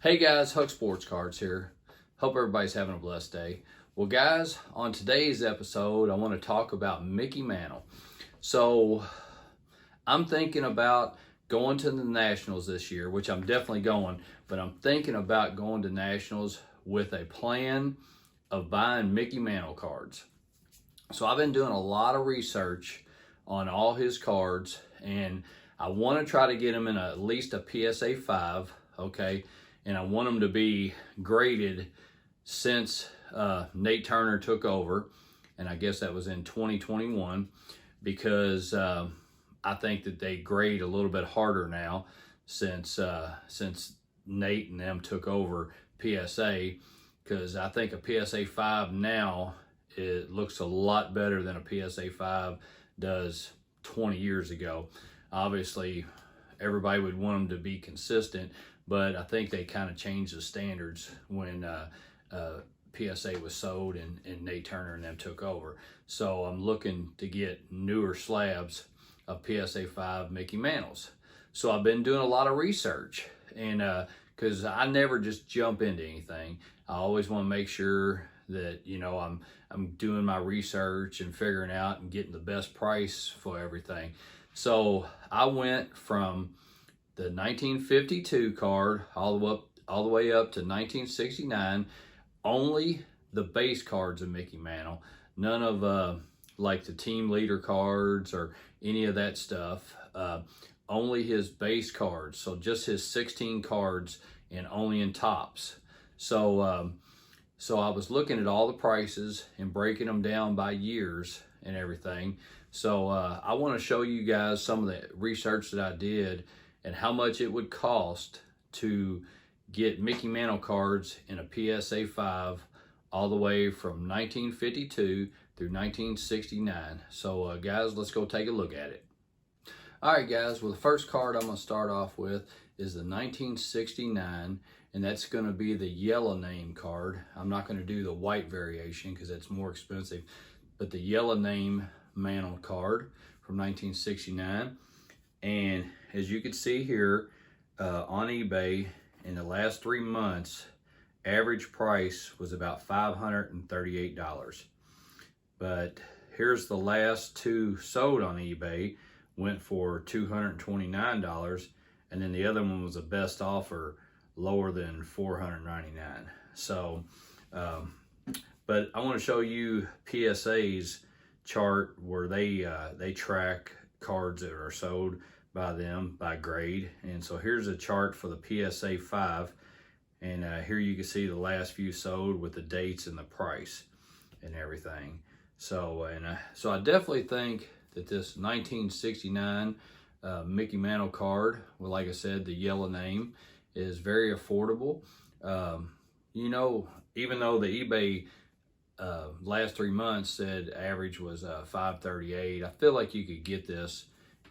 Hey guys, Huck Sports Cards here. Hope everybody's having a blessed day. Well guys, on today's episode, I want to talk about Mickey Mantle. So I'm thinking about going to the Nationals this year, which I'm definitely going, but I'm thinking about going to Nationals with a plan of buying Mickey Mantle cards. So I've been doing a lot of research on all his cards, and I want to try to get him in at least a PSA 5, okay? And I want them to be graded since Nate Turner took over, and I guess that was in 2021, because I think that they grade a little bit harder now since Nate and them took over PSA, because I think a PSA 5 now, it looks a lot better than a PSA 5 does 20 years ago. Obviously, everybody would want them to be consistent, but I think they kind of changed the standards when PSA was sold and Nate Turner and them took over. So I'm looking to get newer slabs of PSA 5 Mickey Mantles. So I've been doing a lot of research, and because I never just jump into anything. I always want to make sure that, you know, I'm doing my research and figuring out and getting the best price for everything. So I went from the 1952 card all the way up to 1969, only the base cards of Mickey Mantle, none of like the team leader cards or any of that stuff, only his base cards. So just his 16 cards, and only in Topps. So I was looking at all the prices and breaking them down by years and everything. So I want to show you guys some of the research that I did and how much it would cost to get Mickey Mantle cards in a PSA 5 all the way from 1952 through 1969. So guys, let's go take a look at it. All right guys, well the first card I'm going to start off with is the 1969, and that's going to be the yellow name card. I'm not going to do the white variation because it's more expensive, but the yellow name Mantle card from 1969. And as you can see here on eBay, in the last 3 months, average price was about $538. But here's the last two sold on eBay, went for $229, and then the other one was a best offer, lower than $499. So, but I want to show you PSA's chart where they track cards that are sold by them by grade. And so here's a chart for the PSA 5, and here you can see the last few sold with the dates and the price and everything. So so I definitely think that this 1969 Mickey Mantle card, well, like I said, the yellow name, is very affordable. You know, even though the eBay last 3 months said average was $538, I feel like you could get this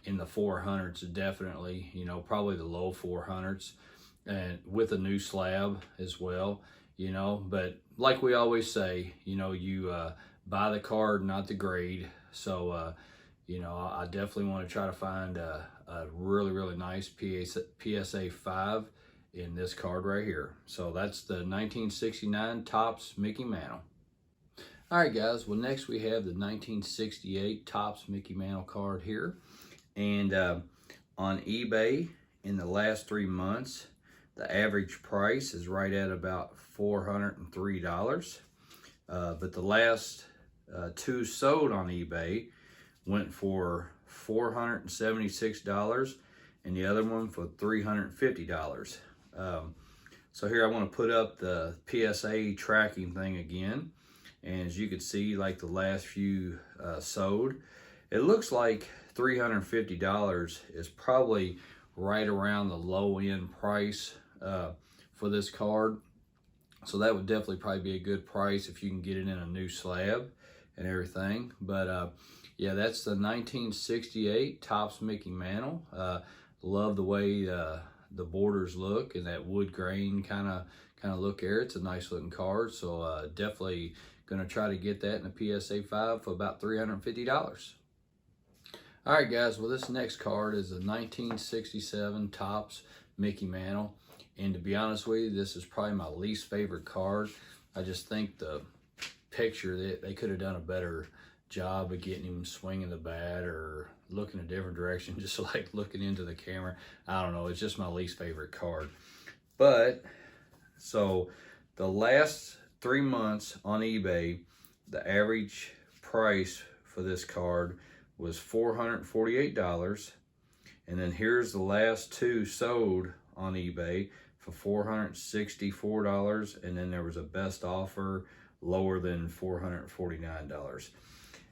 in the 400s, definitely, you know, probably the low 400s, and with a new slab as well, you know. But like we always say, you know, you buy the card, not the grade. So you know, I definitely want to try to find a really nice PSA 5 in this card right here. So that's the 1969 Topps Mickey Mantle. All right guys, well next we have the 1968 Topps Mickey Mantle card here. And on eBay, in the last 3 months, the average price is right at about $403. But the last two sold on eBay went for $476, and the other one for $350. So here I want to put up the PSA tracking thing again. And as you can see, like the last few sold, it looks like $350 is probably right around the low end price for this card. So that would definitely probably be a good price if you can get it in a new slab and everything. But yeah, that's the 1968 Topps Mickey Mantle. Love the way the borders look and that wood grain kind of look there. It's a nice looking card. So definitely gonna try to get that in a PSA 5 for about $350. All right, guys, well, this next card is a 1967 Topps Mickey Mantle. And to be honest with you, this is probably my least favorite card. I just think the picture, they could have done a better job of getting him swinging the bat or looking a different direction, just like looking into the camera. I don't know, it's just my least favorite card. But, so the last 3 months on eBay, the average price for this card was $448. And then here's the last 2 sold on eBay for $464. And then there was a best offer lower than $449.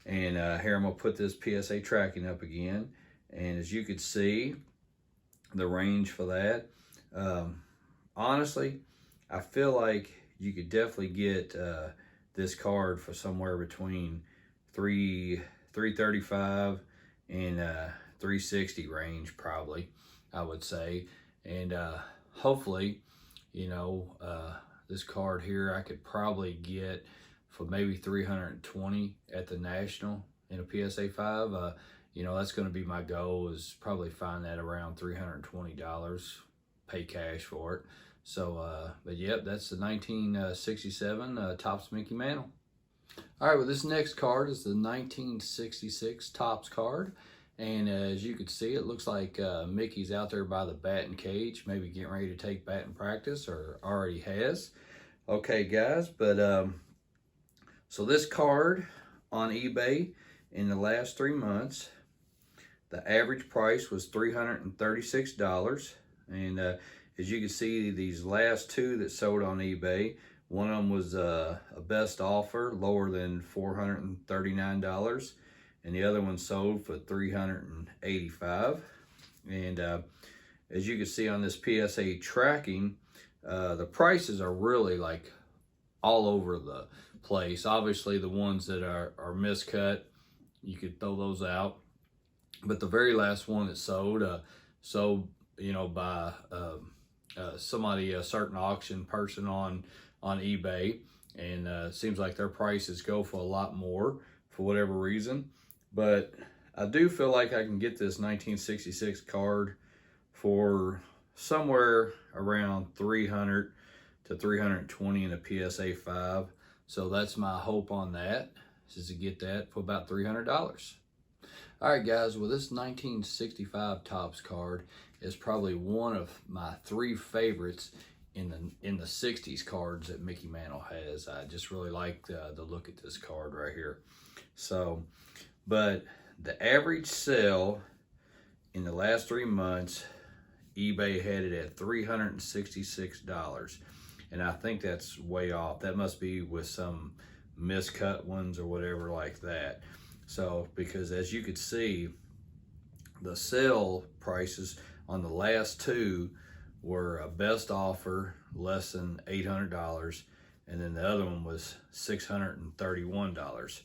And here I'm gonna put this PSA tracking up again. And as you could see, the range for that, honestly, I feel like you could definitely get this card for somewhere between $335 and $360 range, probably, I would say. And hopefully, you know, this card here I could probably get for maybe $320 at the National in a PSA 5. You know, that's going to be my goal, is probably find that around $320, pay cash for it. So, but yep, that's the 1967 Topps Mickey Mantle. All right, well, this next card is the 1966 Topps card. And as you can see, it looks like Mickey's out there by the batting cage, maybe getting ready to take batting practice, or already has. Okay, guys, but so this card on eBay in the last 3 months, the average price was $336. And as you can see, these last 2 that sold on eBay, one of them was a best offer, lower than $439. And the other one sold for $385. And as you can see on this PSA tracking, the prices are really like all over the place. Obviously, the ones that are miscut, you could throw those out. But the very last one that sold, you know, by somebody, a certain auction person on eBay, and it seems like their prices go for a lot more for whatever reason. But I do feel like I can get this 1966 card for somewhere around $300 to $320 in a PSA 5. So that's my hope on that, is to get that for about $300. All right, guys, well, this 1965 Topps card is probably one of my 3 favorites in the 60s cards that Mickey Mantle has. I just really like the look at this card right here. So, but the average sale in the last 3 months, eBay had it at $366. And I think that's way off. That must be with some miscut ones or whatever like that. So, because as you could see, the sale prices on the last 2 were a best offer, less than $800, and then the other one was $631.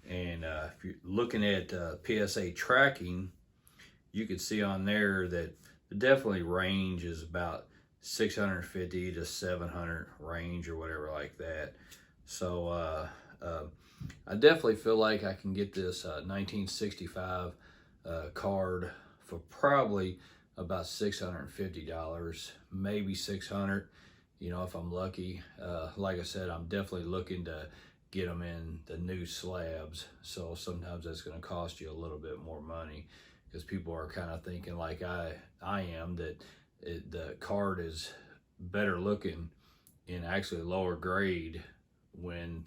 And if you're looking at PSA tracking, you could see on there that the definitely range is about 650 to 700 range or whatever like that. So I definitely feel like I can get this 1965 card for probably about $650, maybe $600, you know, if I'm lucky. Like I said, I'm definitely looking to get them in the new slabs, so sometimes that's going to cost you a little bit more money, because people are kind of thinking like I am, that the card is better looking in actually lower grade when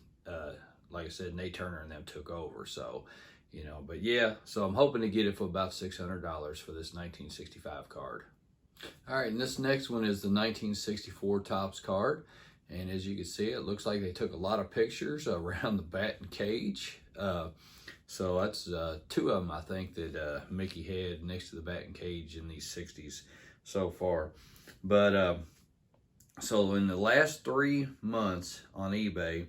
like I said, Nate Turner and them took over. So, you know, but yeah, so I'm hoping to get it for about $600 for this 1965 card. All right, and this next one is the 1964 Topps card. And as you can see, it looks like they took a lot of pictures around the batting cage. So that's 2 of them, I think, that Mickey had next to the batting cage in these 60s so far. But so in the last 3 months on eBay,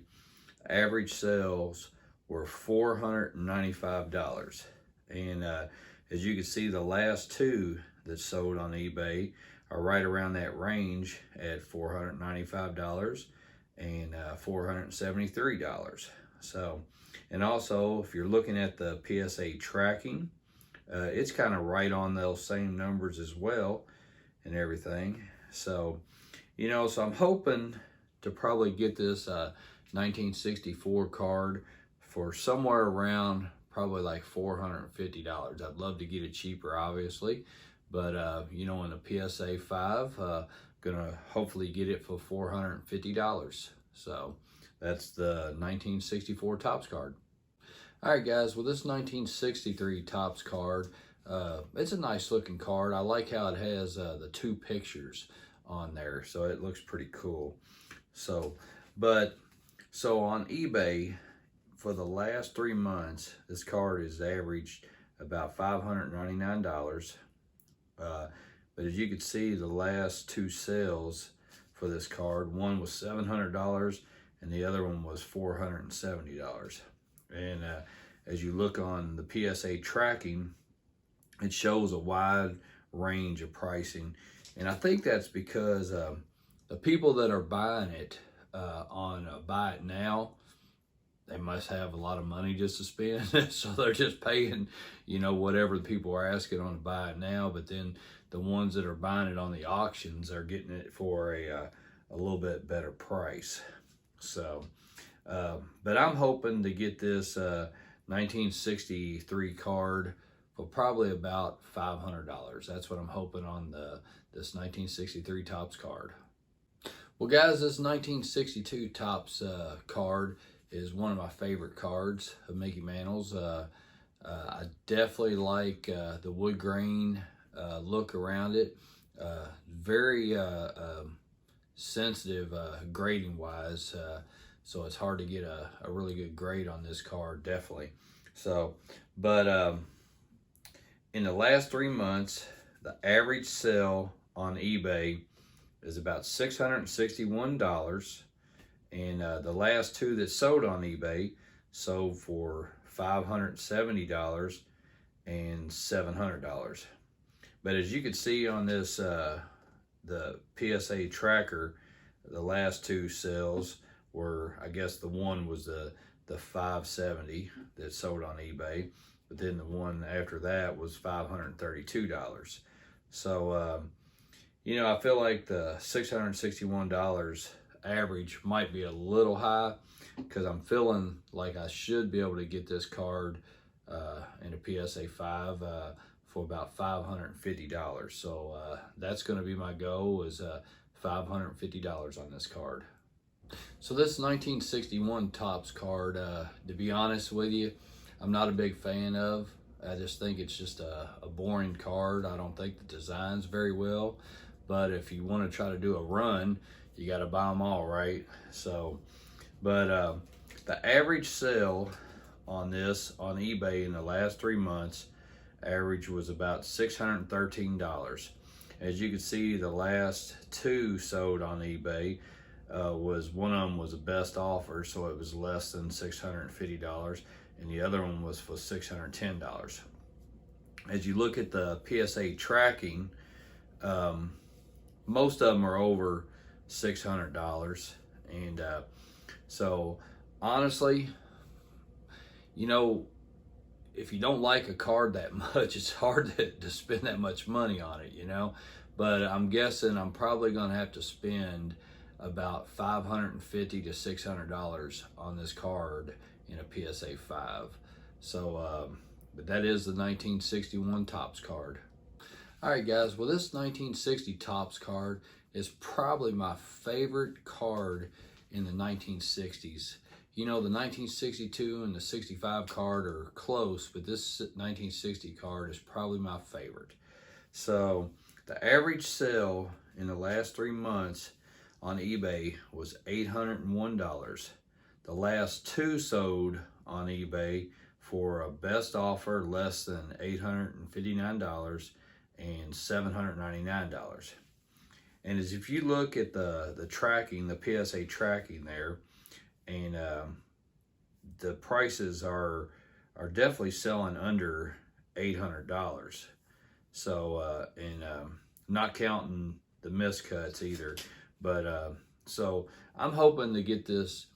average sales were $495. And as you can see, the last 2 that sold on eBay are right around that range at $495 and $473. So, and also if you're looking at the PSA tracking, it's kind of right on those same numbers as well and everything. So, You know, so I'm hoping to probably get this 1964 card for somewhere around probably like $450. I'd love to get it cheaper, obviously, but you know, in a PSA 5, gonna hopefully get it for $450. So that's the 1964 Topps card. All right, guys, well, this 1963 Topps card, it's a nice looking card. I like how it has the two pictures on there, so it looks pretty cool. So on eBay, for the last 3 months, this card has averaged about $599. But as you can see, the last two sales for this card, one was $700 and the other one was $470. And as you look on the PSA tracking, it shows a wide range of pricing. And I think that's because the people that are buying it on Buy It Now, they must have a lot of money just to spend. So they're just paying, you know, whatever the people are asking on Buy It Now. But then the ones that are buying it on the auctions are getting it for a little bit better price. So, but I'm hoping to get this 1963 card for probably about $500. That's what I'm hoping on this 1963 Topps card. Well, guys, this 1962 Topps card is one of my favorite cards of Mickey Mantle's. I definitely like the wood grain look around it. Very sensitive grading wise, so it's hard to get a really good grade on this card, definitely. So, but in the last 3 months, the average sale on eBay is about $661. And the last two that sold on eBay sold for $570 and $700. But as you can see on this, the PSA tracker, the last two sales were, I guess the one was the $570 that sold on eBay, but then the one after that was $532. So, you know, I feel like the $661 average might be a little high, because I'm feeling like I should be able to get this card in a PSA 5 for about $550. So that's going to be my goal, is $550 on this card. So this 1961 Topps card, to be honest with you, I'm not a big fan of. I just think it's just a boring card. I don't think the design's very well, but if you want to try to do a run, you got to buy them all, right? So, but the average sale on this on eBay in the last 3 months, average was about $613. As you can see, the last two sold on eBay, was one of them was a best offer, so it was less than $650, and the other one was for $610. As you look at the PSA tracking, most of them are over $600, and so honestly, you know, if you don't like a card that much, it's hard to spend that much money on it, you know. But I'm guessing I'm probably gonna have to spend about $550 to $600 on this card in a PSA 5. So but that is the 1961 Topps card. All right, guys, well, this 1960 Topps card is probably my favorite card in the 1960s. You know, the 1962 and the 65 card are close, but this 1960 card is probably my favorite. So the average sale in the last 3 months on eBay was $801. The last two sold on eBay for a best offer less than $859 and $799. And as if you look at the tracking, the PSA tracking there, and the prices are definitely selling under $800. So and not counting the miscuts either. But so I'm hoping to get this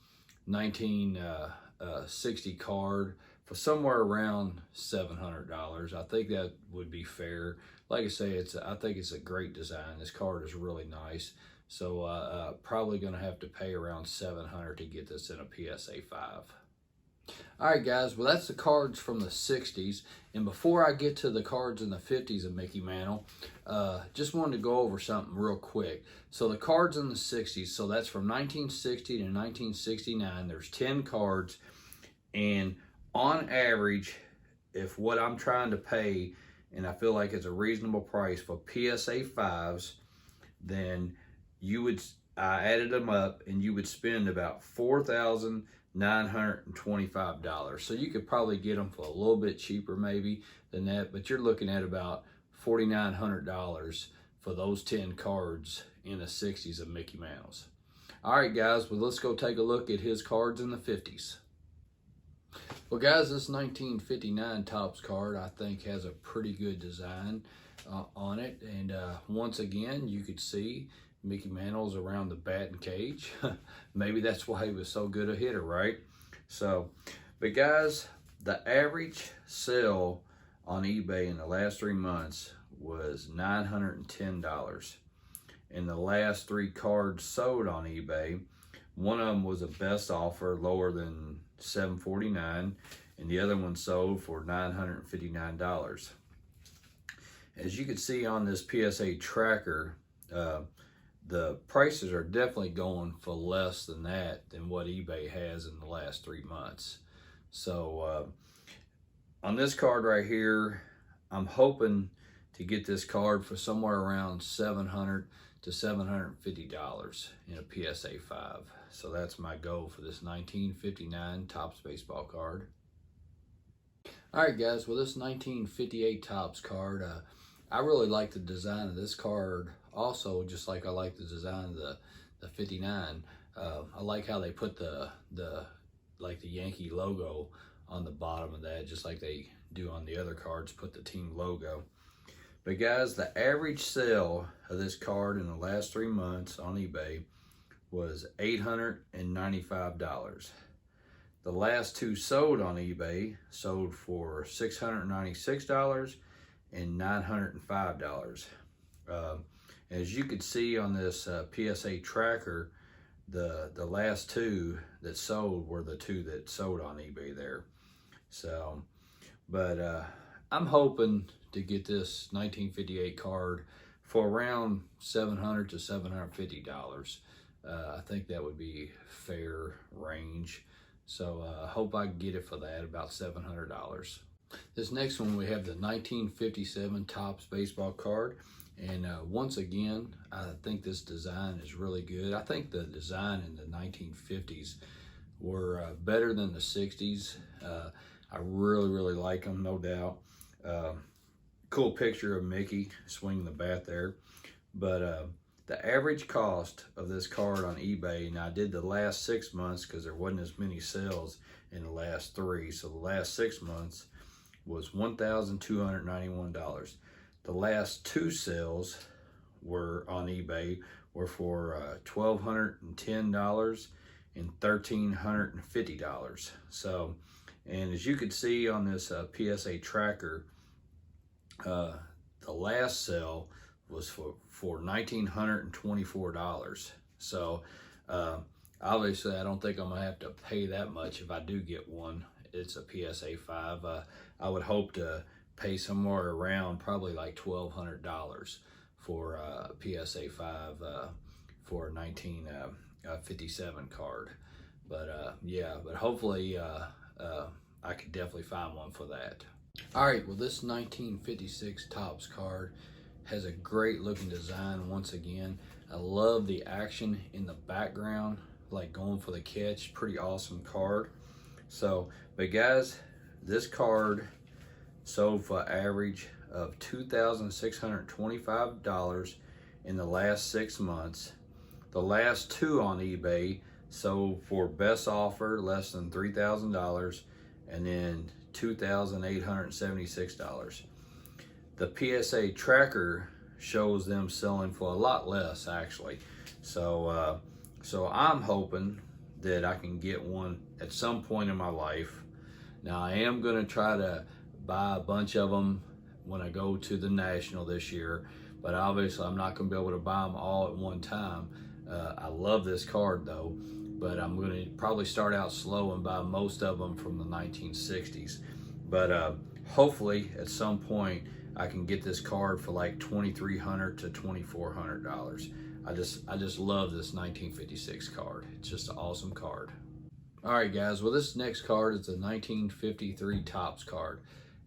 1960 card for somewhere around $700. I think that would be fair. Like I say, I think it's a great design. This card is really nice. So probably gonna have to pay around $700 to get this in a PSA 5. All right, guys, well, that's the cards from the 60s. And before I get to the cards in the 50s of Mickey Mantle, just wanted to go over something real quick. So the cards in the 60s, so that's from 1960 to 1969. There's 10 cards. And on average, if what I'm trying to pay, and I feel like it's a reasonable price for PSA 5s, then I added them up, and you would spend about $4,925. So you could probably get them for a little bit cheaper maybe than that, but you're looking at about $4,900 for those 10 cards in the 60s of Mickey Mantles. All right, guys, well, let's go take a look at his cards in the 50s. Well, guys, this 1959 Topps card, I think, has a pretty good design on it. And once again, you could see Mickey Mantle's around the batting cage. Maybe that's why he was so good a hitter, right? So, but guys, the average sale on eBay in the last 3 months was $910. And the last 3 cards sold on eBay, one of them was a best offer, lower than $749, and the other one sold for $959. As you can see on this PSA tracker, the prices are definitely going for less than that, than what eBay has in the last 3 months. So on this card right here, I'm hoping to get this card for somewhere around $700 to $750 in a PSA 5. So that's my goal for this 1959 Topps baseball card. All right, guys, well, this 1958 Topps card, I really like the design of this card also, just like I like the design of the 59. I like how they put the Yankee logo on the bottom of that, just like they do on the other cards, put the team logo. But guys, the average sale of this card in the last 3 months on eBay was $895. The last 2 sold on eBay sold for $696 and $905. As you could see on this PSA tracker, the last 2 that sold were the 2 that sold on eBay there. So, but I'm hoping to get this 1958 card for around $700 to $750. I think that would be fair range. So I hope I can get it for that, about $700. This next one, we have the 1957 Topps baseball card. And once again, I think this design is really good. I think the design in the 1950s were better than the 60s. I really like them, no doubt. Cool picture of Mickey swinging the bat there. But the average cost of this card on eBay, and I did the last 6 months because there wasn't as many sales in the last 3. So the last 6 months was $1,291. The last 2 sales were on eBay were for $1,210 and $1,350. So, and as you could see on this PSA tracker, the last sale was for $1,924. So obviously I don't think I'm gonna have to pay that much if I do get one. It's a PSA 5. I would hope to pay somewhere around probably like $1,200 for a PSA 5 for a 1957 card. But yeah, but hopefully I could definitely find one for that. All right, well, this 1956 Topps card has a great looking design once again. I love the action in the background, like going for the catch. Pretty awesome card. So, but guys, this card sold for an average of $2,625 in the last 6 months. The last 2 on eBay sold for best offer less than $3,000, and then $2,876. The PSA tracker shows them selling for a lot less, actually. So so I'm hoping that I can get one at some point in my life. Now, I am going to try to buy a bunch of them when I go to the National this year, but obviously I'm not going to be able to buy them all at one time. I love this card though, but I'm going to probably start out slow and buy most of them from the 1960s. But hopefully at some point I can get this card for like $2,300 to $2,400. I just love this 1956 card. It's just an awesome card. All right, guys. Well, this next card is a 1953 Topps card.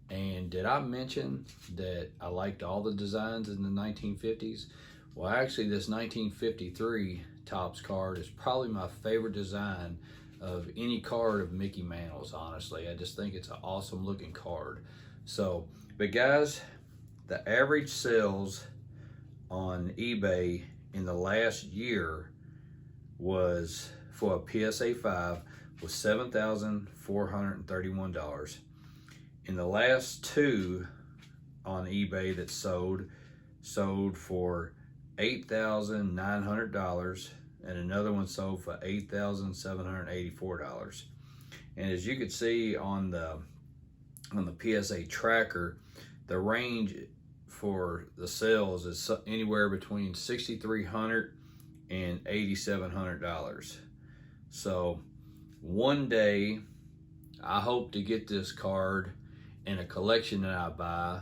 And did I mention that I liked all the designs in the 1950s? Well, actually, this 1953 Topps card is probably my favorite design of any card of Mickey Mantle's, honestly. I just think it's an awesome looking card. So, but guys, the average sales on eBay in the last year was, for a PSA 5, was $7,431. In the last two on eBay that sold for $8,900, and another one sold for $8,784. And as you can see on the PSA tracker, the range for the sales is anywhere between $6,300 and $8,700. So one day I hope to get this card in a collection that I buy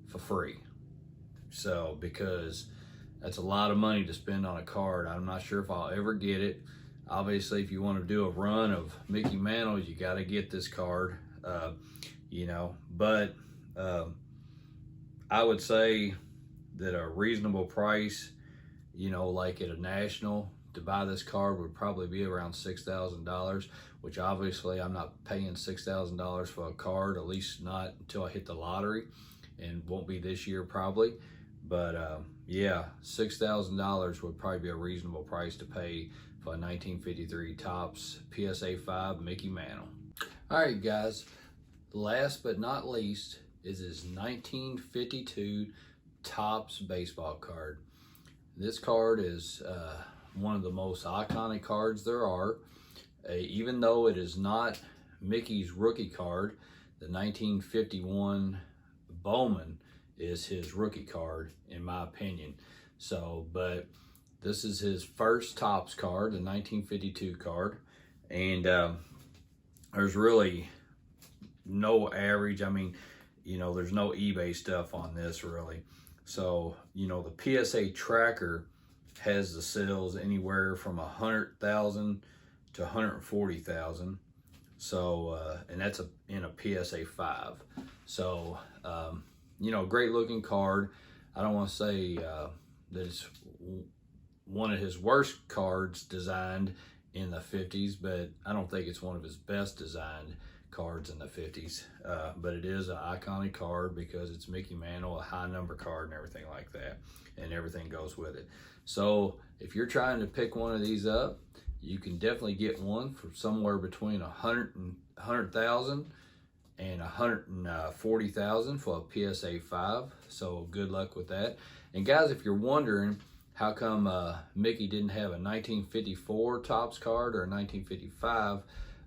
for free. So, because that's a lot of money to spend on a card. I'm not sure if I'll ever get it. Obviously, if you want to do a run of Mickey Mantle, you got to get this card, you know. But I would say that a reasonable price, you know, like at a national, to buy this card would probably be around $6,000, which obviously I'm not paying $6,000 for a card, at least not until I hit the lottery, and won't be this year probably. But yeah, $6,000 would probably be a reasonable price to pay for a 1953 Topps PSA 5 Mickey Mantle. All right, guys, last but not least is this 1952 Topps baseball card. This card is one of the most iconic cards there are. Even though it is not Mickey's rookie card, the 1951 Bowman is his rookie card, in my opinion. So, but this is his first Topps card, the 1952 card. And there's really no average. I mean, you know, there's no eBay stuff on this really. So, you know, the PSA tracker has the sales anywhere from 100,000 to 140,000. So, and that's in a PSA 5. So, you know, great looking card. I don't want to say that it's one of his worst cards designed in the 50s, but I don't think it's one of his best designed cards in the 50s. But it is an iconic card because it's Mickey Mantle, a high number card and everything like that, and everything goes with it. So if you're trying to pick one of these up, you can definitely get one for somewhere between 100,000 and 140,000 for a PSA 5. So good luck with that. And guys, if you're wondering how come Mickey didn't have a 1954 Topps card or a 1955,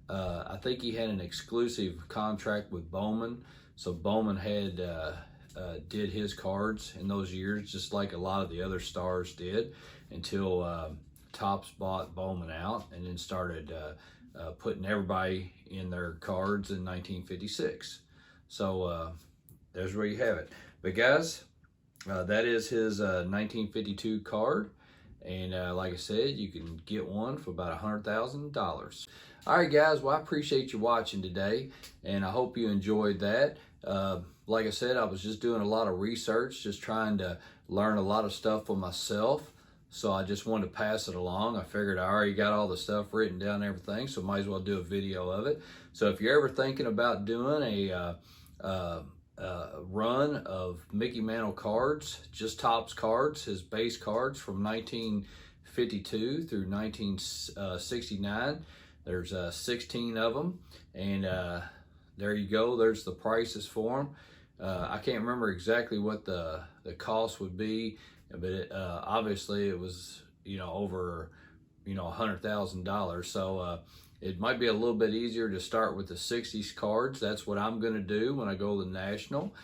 I think he had an exclusive contract with Bowman. So Bowman had did his cards in those years, just like a lot of the other stars did, until Topps bought Bowman out and then started putting everybody in their cards in 1956. So there's where you have it. But guys, that is his 1952 card. And like I said, you can get one for about $100,000. All right, guys, well, I appreciate you watching today, and I hope you enjoyed that. Like I said, I was just doing a lot of research, just trying to learn a lot of stuff for myself. So I just wanted to pass it along. I figured I already got all the stuff written down and everything, so might as well do a video of it. So if you're ever thinking about doing a run of Mickey Mantle cards, just Topps cards, his base cards from 1952 through 1969, there's 16 of them, and there you go. There's the prices for them. I can't remember exactly what the cost would be, but obviously it was, you know, over, you know, $100,000. So it might be a little bit easier to start with the 60s cards. That's what I'm going to do when I go to the National.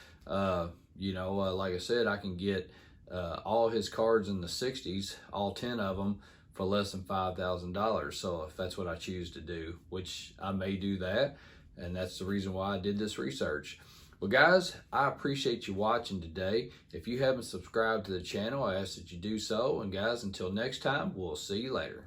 You know, like I said, I can get all his cards in the 60s, all 10 of them, for less than $5,000. So if that's what I choose to do, which I may do that, and that's the reason why I did this research. Well guys, I appreciate you watching today. If you haven't subscribed to the channel, I ask that you do so. And guys, until next time, we'll see you later.